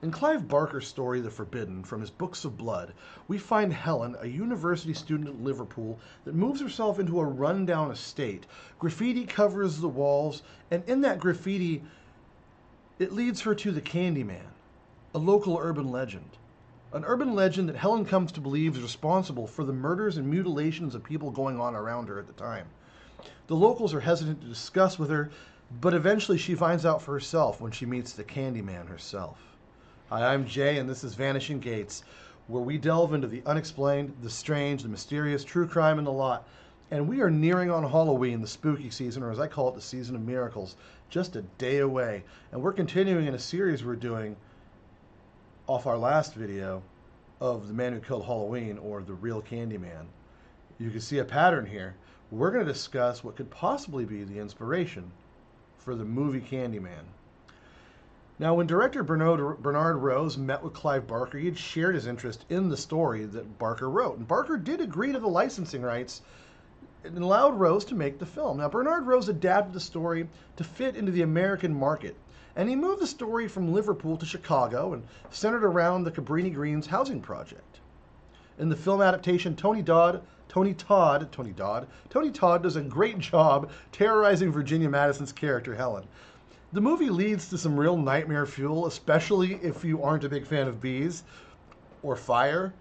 In Clive Barker's story, The Forbidden, from his Books of Blood, we find Helen, a university student at Liverpool, that moves herself into a rundown estate. Graffiti covers the walls, and in that graffiti, it leads her to the Candyman, a local urban legend. An urban legend that Helen comes to believe is responsible for the murders and mutilations of people going on around her at the time. The locals are hesitant to discuss with her, but eventually she finds out for herself when she meets the Candyman herself. Hi, I'm Jay, and this is Vanishing Gates, where we delve into the unexplained, the strange, the mysterious, true crime, and the lot. And we are nearing on Halloween, the spooky season, or as I call it, the season of miracles, just a day away. And we're continuing in a series we're doing off our last video of The Man Who Killed Halloween, or The Real Candyman. You can see a pattern here. We're going to discuss what could possibly be the inspiration for the movie Candyman. Now, when director Bernard Rose met with Clive Barker, he had shared his interest in the story that Barker wrote. And Barker did agree to the licensing rights and allowed Rose to make the film. Now, Bernard Rose adapted the story to fit into the American market. And he moved the story from Liverpool to Chicago and centered around the Cabrini Greens housing project. In the film adaptation, Tony Todd does a great job terrorizing Virginia Madison's character, Helen. The movie leads to some real nightmare fuel, especially if you aren't a big fan of bees or fire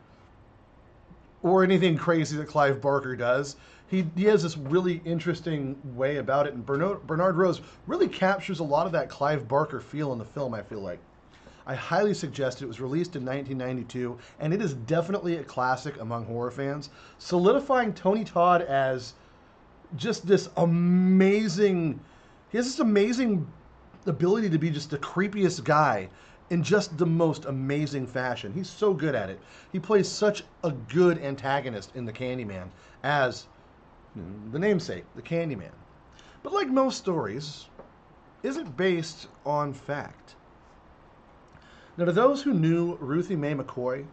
or anything crazy that Clive Barker does. He has this really interesting way about it, and Bernard Rose really captures a lot of that Clive Barker feel in the film, I feel like. I highly suggest it. It was released in 1992, and it is definitely a classic among horror fans, solidifying Tony Todd as just this amazing... He has this amazing ability to be just the creepiest guy in just the most amazing fashion. He's so good at it. He plays such a good antagonist in the Candyman as the namesake, the Candyman. But like most stories, isn't based on fact. Now, to those who knew Ruthie Mae McCoy,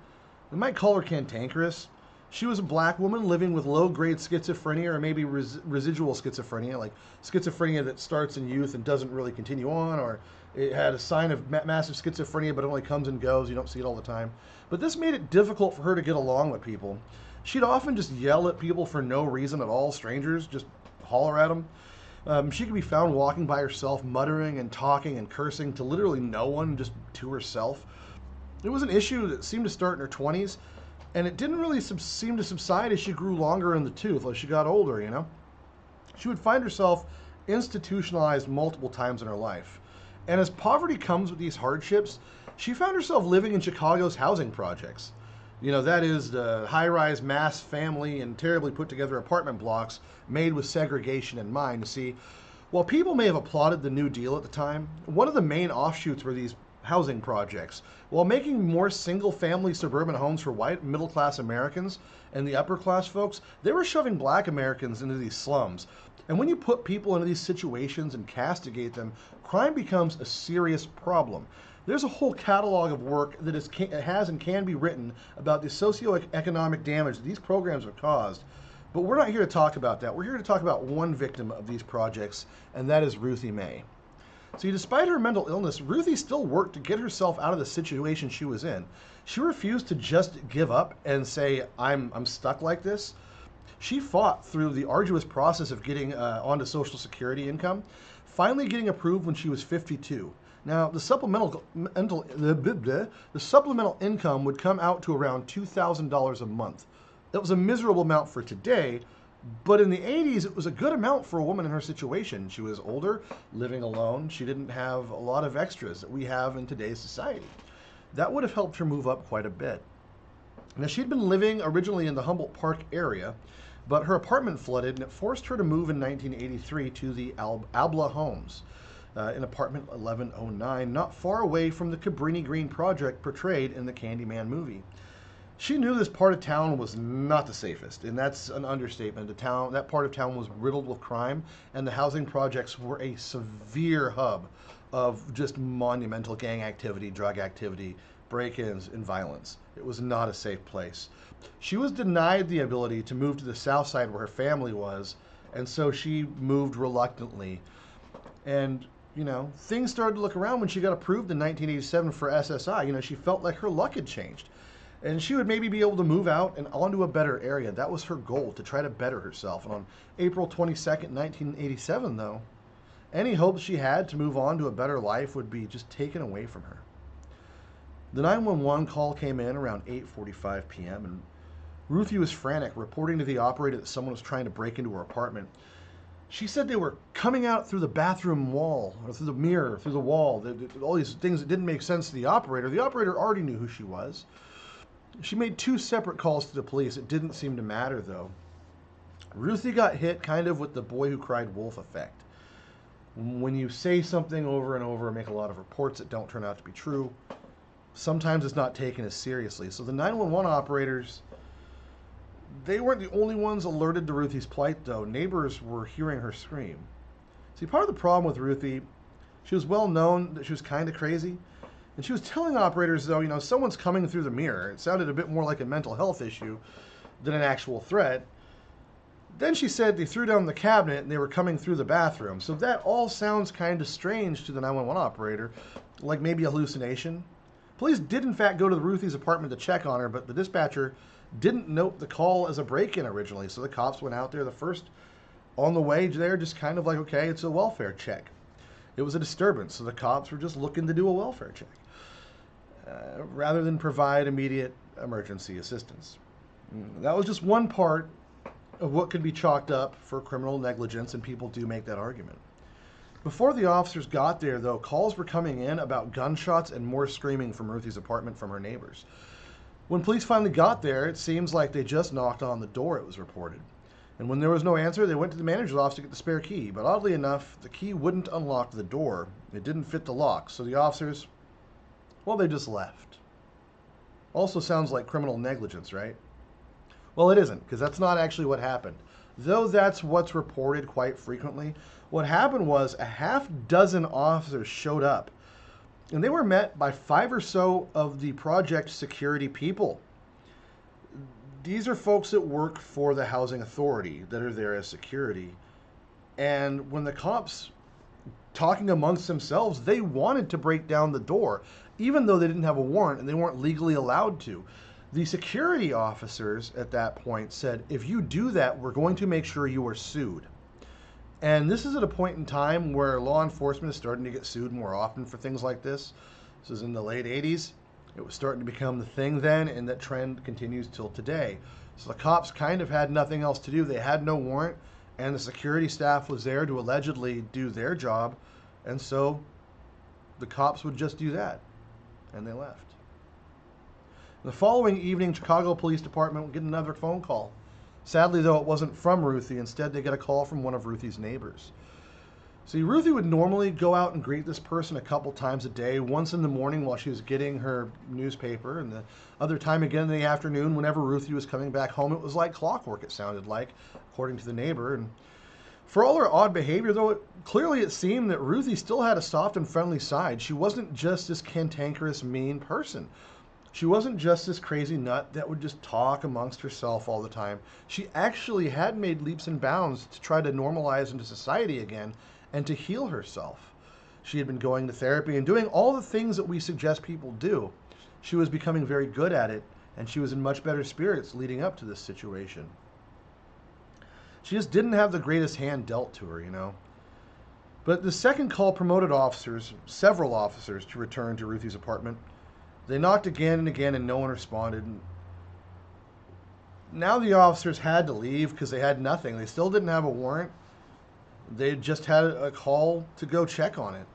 they might call her cantankerous. She was a black woman living with low-grade schizophrenia, or maybe residual schizophrenia, like schizophrenia that starts in youth and doesn't really continue on, or it had a sign of massive schizophrenia but it only comes and goes, you don't see it all the time. But this made it difficult for her to get along with people. She'd often just yell at people for no reason at all, strangers, just holler at them. She could be found walking by herself, muttering and talking and cursing to literally no one, just to herself. It was an issue that seemed to start in her 20s, and it didn't really seem to subside as she grew longer in the tooth, as she got older, you know? She would find herself institutionalized multiple times in her life. And as poverty comes with these hardships, she found herself living in Chicago's housing projects. You know, that is the high-rise mass family and terribly put together apartment blocks made with segregation in mind. You see, while people may have applauded the New Deal at the time, one of the main offshoots were these housing projects. While making more single-family suburban homes for white middle-class Americans and the upper-class folks, they were shoving black Americans into these slums. And when you put people into these situations and castigate them, crime becomes a serious problem. There's a whole catalog of work that has and can be written about the socioeconomic damage that these programs have caused. But we're not here to talk about that. We're here to talk about one victim of these projects, and that is Ruthie Mae. See, despite her mental illness, Ruthie still worked to get herself out of the situation she was in. She refused to just give up and say, I'm stuck like this. She fought through the arduous process of getting onto Social Security income, finally getting approved when she was 52. Now, the supplemental income would come out to around $2,000 a month. That was a miserable amount for today, but in the 80s, it was a good amount for a woman in her situation. She was older, living alone. She didn't have a lot of extras that we have in today's society. That would have helped her move up quite a bit. Now, she'd been living originally in the Humboldt Park area, but her apartment flooded, and it forced her to move in 1983 to the Abla Homes, in apartment 1109, not far away from the Cabrini Green project portrayed in the Candyman movie. She knew this part of town was not the safest, and that's an understatement. That part of town was riddled with crime, and the housing projects were a severe hub of just monumental gang activity, drug activity, break-ins, and violence. It was not a safe place. She was denied the ability to move to the south side where her family was, and so she moved reluctantly. And things started to look around when she got approved in 1987 for SSI. She felt like her luck had changed. And she would maybe be able to move out and onto a better area. That was her goal, to try to better herself. And on April 22nd, 1987, though, any hope she had to move on to a better life would be just taken away from her. The 911 call came in around 8:45 p.m., and Ruthie was frantic, reporting to the operator that someone was trying to break into her apartment. She said they were coming out through the bathroom wall, or through the mirror, through the wall. All these things that didn't make sense to the operator. The operator already knew who she was. She made 2 separate calls to the police. It didn't seem to matter, though. Ruthie got hit kind of with the boy who cried wolf effect. When you say something over and over and make a lot of reports that don't turn out to be true, sometimes it's not taken as seriously. So the 911 operators, they weren't the only ones alerted to Ruthie's plight, though. Neighbors were hearing her scream. See, part of the problem with Ruthie, she was well known that she was kind of crazy. And she was telling operators, though, someone's coming through the mirror. It sounded a bit more like a mental health issue than an actual threat. Then she said they threw down the cabinet and they were coming through the bathroom. So that all sounds kind of strange to the 911 operator, like maybe a hallucination. Police did, in fact, go to Ruthie's apartment to check on her, but the dispatcher didn't note the call as a break-in originally. So the cops went out there the first on the way there, just kind of like, okay, it's a welfare check. It was a disturbance, so the cops were just looking to do a welfare check rather than provide immediate emergency assistance. That was just one part of what could be chalked up for criminal negligence, and people do make that argument. Before the officers got there, though, calls were coming in about gunshots and more screaming from Ruthie's apartment from her neighbors. When police finally got there, it seems like they just knocked on the door, it was reported. And when there was no answer, they went to the manager's office to get the spare key. But oddly enough, the key wouldn't unlock the door. It didn't fit the lock. So the officers, well, they just left. Also sounds like criminal negligence, right? Well, it isn't, because that's not actually what happened. Though that's what's reported quite frequently. What happened was a half dozen officers showed up, and they were met by 5 or so of the project security people. These are folks that work for the housing authority that are there as security. And when the cops, talking amongst themselves, they wanted to break down the door, even though they didn't have a warrant and they weren't legally allowed to. The security officers at that point said, if you do that, we're going to make sure you are sued. And this is at a point in time where law enforcement is starting to get sued more often for things like this. This is in the late 80s. It was starting to become the thing then, and that trend continues till today. So the cops kind of had nothing else to do. They had no warrant, and the security staff was there to allegedly do their job, and so the cops would just do that, and they left. The following evening, Chicago Police Department would get another phone call. Sadly, though, it wasn't from Ruthie. Instead, they got a call from one of Ruthie's neighbors. See, Ruthie would normally go out and greet this person a couple times a day, once in the morning while she was getting her newspaper, and the other time again in the afternoon whenever Ruthie was coming back home. It was like clockwork, it sounded like, according to the neighbor. And for all her odd behavior, though, clearly it seemed that Ruthie still had a soft and friendly side. She wasn't just this cantankerous, mean person. She wasn't just this crazy nut that would just talk amongst herself all the time. She actually had made leaps and bounds to try to normalize into society again and to heal herself. She had been going to therapy and doing all the things that we suggest people do. She was becoming very good at it, and she was in much better spirits leading up to this situation. She just didn't have the greatest hand dealt to her, But the second call promoted several officers, to return to Ruthie's apartment. They knocked again and again, and no one responded. Now the officers had to leave because they had nothing. They still didn't have a warrant. They just had a call to go check on it.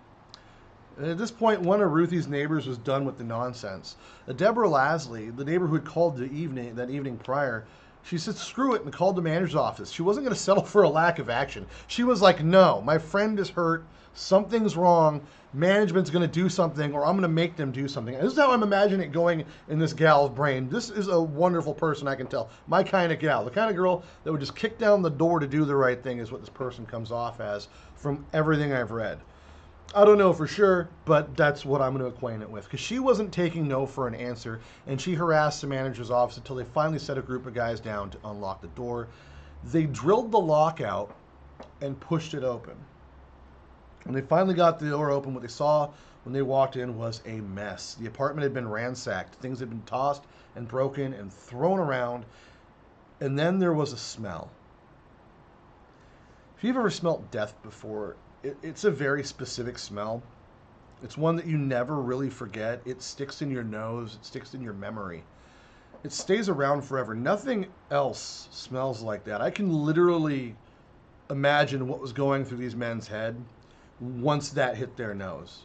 And at this point, one of Ruthie's neighbors was done with the nonsense. Deborah Lasley, the neighbor who had called that evening prior, she said, screw it, and called the manager's office. She wasn't going to settle for a lack of action. She was like, no, my friend is hurt. Something's wrong. Management's going to do something, or I'm going to make them do something. And this is how I'm imagining it going in this gal's brain. This is a wonderful person, I can tell. My kind of gal. The kind of girl that would just kick down the door to do the right thing is what this person comes off as from everything I've read. I don't know for sure, but that's what I'm going to acquaint it with. Because she wasn't taking no for an answer, and she harassed the manager's office until they finally set a group of guys down to unlock the door. They drilled the lock out and pushed it open. When they finally got the door open, what they saw when they walked in was a mess. The apartment had been ransacked. Things had been tossed and broken and thrown around. And then there was a smell. If you've ever smelt death before, it's a very specific smell. It's one that you never really forget. It sticks in your nose, it sticks in your memory. It stays around forever. Nothing else smells like that. I can literally imagine what was going through these men's head once that hit their nose.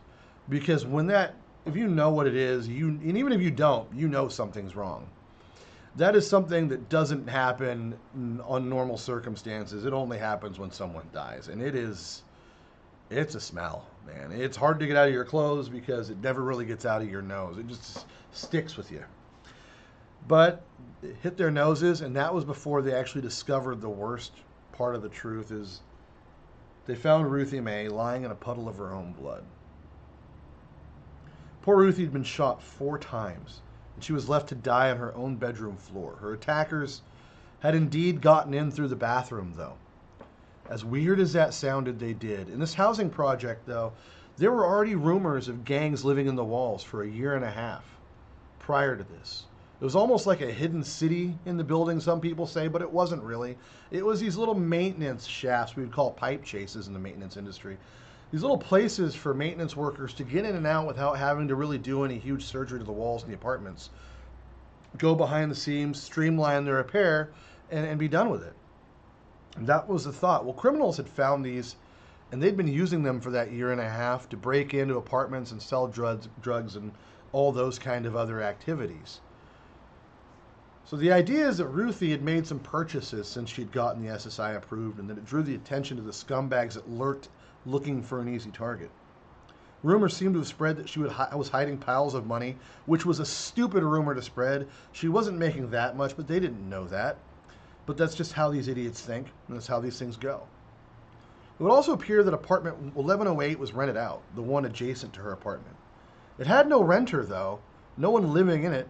Because when that, if you know what it is, and even if you don't, you know something's wrong. That is something that doesn't happen on normal circumstances. It only happens when someone dies. And it's a smell, man. It's hard to get out of your clothes because it never really gets out of your nose. It just sticks with you. But it hit their noses, and that was before they actually discovered the worst part of the truth is they found Ruthie Mae lying in a puddle of her own blood. Poor Ruthie had been shot 4 times, and she was left to die on her own bedroom floor. Her attackers had indeed gotten in through the bathroom, though. As weird as that sounded, they did. In this housing project, though, there were already rumors of gangs living in the walls for a year and a half prior to this. It was almost like a hidden city in the building, some people say, but it wasn't really. It was these little maintenance shafts we would call pipe chases in the maintenance industry. These little places for maintenance workers to get in and out without having to really do any huge surgery to the walls in the apartments. Go behind the scenes, streamline the repair, and be done with it. And that was the thought. Well, criminals had found these, and they'd been using them for that year and a half to break into apartments and sell drugs and all those kind of other activities. So the idea is that Ruthie had made some purchases since she'd gotten the SSI approved, and that it drew the attention to the scumbags that lurked looking for an easy target. Rumors seemed to have spread that she was hiding piles of money, which was a stupid rumor to spread. She wasn't making that much, but they didn't know that. But that's just how these idiots think, and that's how these things go. It would also appear that apartment 1108 was rented out, the one adjacent to her apartment. It had no renter, though, no one living in it,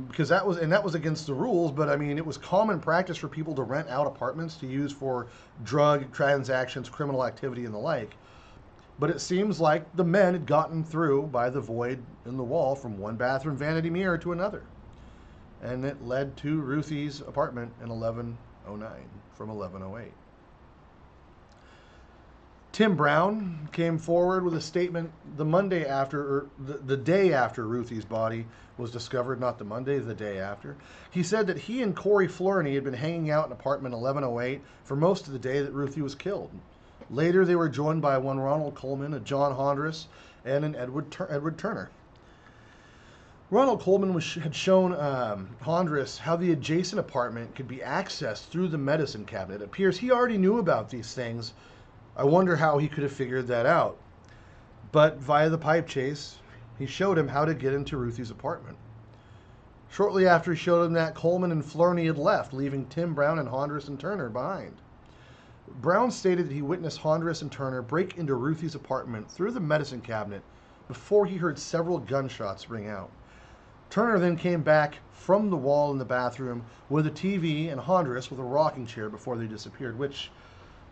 because that was against the rules, but I mean, it was common practice for people to rent out apartments to use for drug transactions, criminal activity, and the like. But it seems like the men had gotten through by the void in the wall from one bathroom vanity mirror to another. And it led to Ruthie's apartment in 1109 from 1108. Tim Brown came forward with a statement the day after Ruthie's body was discovered, not the Monday, the day after. He said that he and Corey Florney had been hanging out in apartment 1108 for most of the day that Ruthie was killed. Later, they were joined by one Ronald Coleman, a John Hondras, and an Edward Turner. Ronald Coleman had shown Hondras how the adjacent apartment could be accessed through the medicine cabinet. It appears he already knew about these things. I wonder how he could have figured that out. But via the pipe chase, he showed him how to get into Ruthie's apartment. Shortly after he showed him that, Coleman and Flerney had left, leaving Tim Brown and Hondras and Turner behind. Brown stated that he witnessed Hondras and Turner break into Ruthie's apartment through the medicine cabinet before he heard several gunshots ring out. Turner then came back from the wall in the bathroom with a TV and Hondras with a rocking chair before they disappeared, which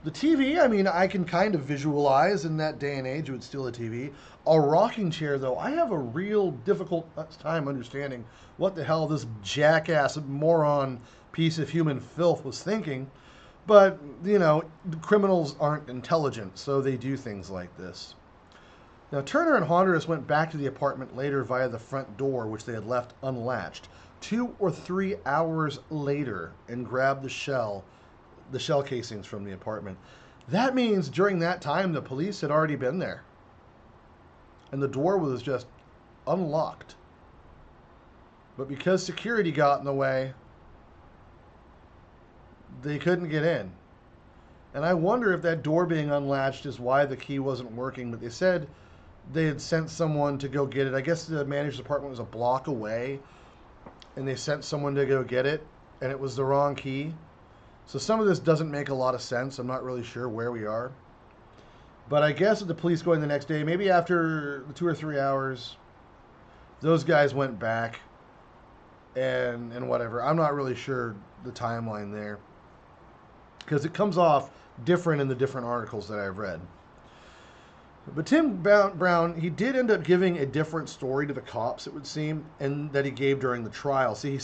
the TV, I mean, I can kind of visualize in that day and age it was still a TV. A rocking chair, though, I have a real difficult time understanding what the hell this jackass moron piece of human filth was thinking. But, you know, criminals aren't intelligent, so they do things like this. Now, Turner and Hondras went back to the apartment later via the front door, which they had left unlatched, 2 or 3 hours later, and grabbed the shell casings from the apartment. That means during that time, the police had already been there. And the door was just unlocked. But because security got in the way, they couldn't get in. And I wonder if that door being unlatched is why the key wasn't working. But they said they had sent someone to go get it. I guess the manager's apartment was a block away, and they sent someone to go get it, and it was the wrong key. So some of this doesn't make a lot of sense. I'm not really sure where we are. But I guess with the police going the next day, maybe after 2 or 3 hours, those guys went back and whatever. I'm not really sure the timeline there, because it comes off different in the different articles that I've read. But Tim Brown, he did end up giving a different story to the cops, it would seem, and that he gave during the trial. See, he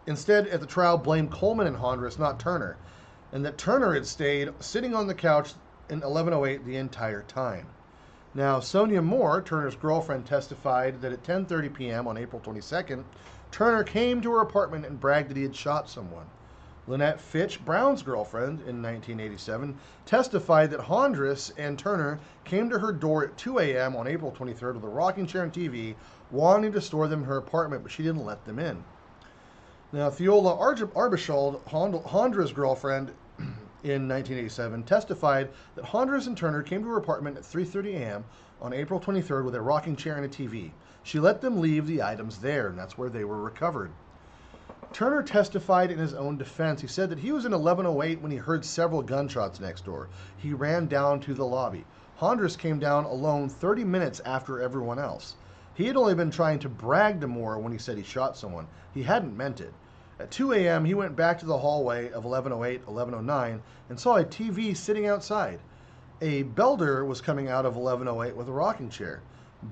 instead at the trial blamed Coleman and Hondras, not Turner, and that Turner had stayed sitting on the couch in 1108 the entire time. Now, Sonia Moore, Turner's girlfriend, testified that at 10:30 p.m. on April 22nd, Turner came to her apartment and bragged that he had shot someone. Lynette Fitch, Brown's girlfriend in 1987, testified that Hondras and Turner came to her door at 2 a.m. on April 23rd with a rocking chair and TV, wanting to store them in her apartment, but she didn't let them in. Now, Theola Arbishald, Hondra's girlfriend in 1987, testified that Hondras and Turner came to her apartment at 3:30 a.m. on April 23rd with a rocking chair and a TV. She let them leave the items there, and that's where they were recovered. Turner testified in his own defense. He said that he was in 1108 when he heard several gunshots next door. He ran down to the lobby. Hondras came down alone 30 minutes after everyone else. He had only been trying to brag to Moore when he said he shot someone. He hadn't meant it. At 2 a.m., he went back to the hallway of 1108, 1109, and saw a TV sitting outside. A Belder was coming out of 1108 with a rocking chair.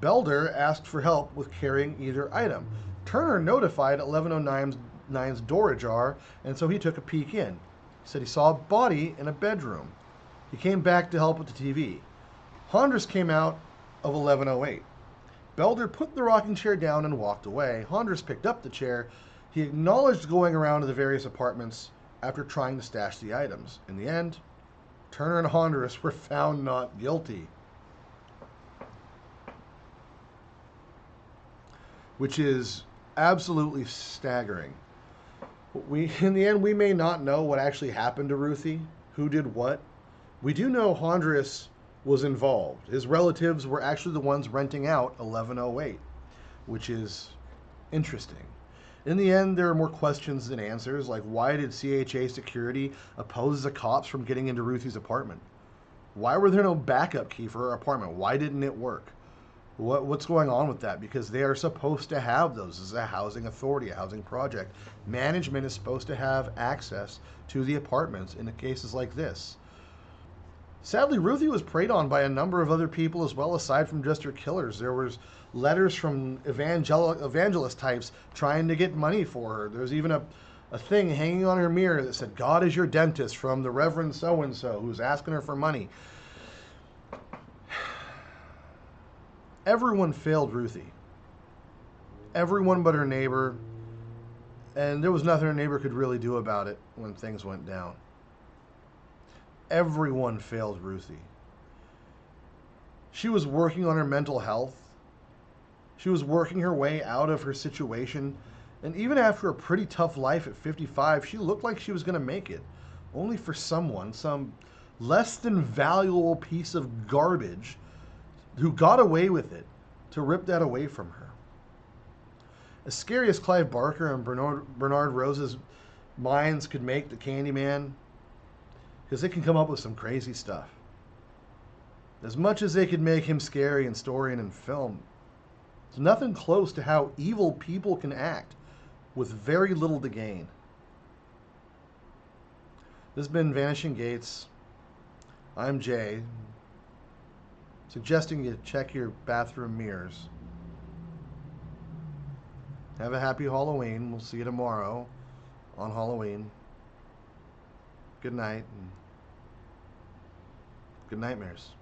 Belder asked for help with carrying either item. Turner notified 1109's door ajar, and so he took a peek in. He said he saw a body in a bedroom. He came back to help with the TV. Hondras came out of 1108. Belder put the rocking chair down and walked away. Hondras picked up the chair. He acknowledged going around to the various apartments after trying to stash the items. In the end, Turner and Hondras were found not guilty, which is absolutely staggering. In the end, we may not know what actually happened to Ruthie, who did what. We do know Hondras was involved. His relatives were actually the ones renting out 1108, which is interesting. In the end, there are more questions than answers, like why did CHA security oppose the cops from getting into Ruthie's apartment? Why were there no backup key for her apartment? Why didn't it work? What's going on with that? Because they are supposed to have those as a housing authority, a housing project. Management is supposed to have access to the apartments in cases like this. Sadly, Ruthie was preyed on by a number of other people as well, aside from just her killers. There was letters from evangelist types trying to get money for her. There's even a thing hanging on her mirror that said, "God is your dentist," from the Reverend so-and-so who's asking her for money. Everyone failed Ruthie. Everyone but her neighbor. And there was nothing her neighbor could really do about it when things went down. Everyone failed Ruthie. She was working on her mental health. She was working her way out of her situation. And even after a pretty tough life at 55, she looked like she was going to make it. Only for someone, some less than valuable piece of garbage who got away with it, to rip that away from her. As scary as Clive Barker and Bernard Rose's minds could make the Candyman, because they can come up with some crazy stuff. As much as they could make him scary in story and in film, it's nothing close to how evil people can act with very little to gain. This has been Vanishing Gates. I'm Jay, suggesting you check your bathroom mirrors. Have a happy Halloween. We'll see you tomorrow on Halloween. Good night and good nightmares.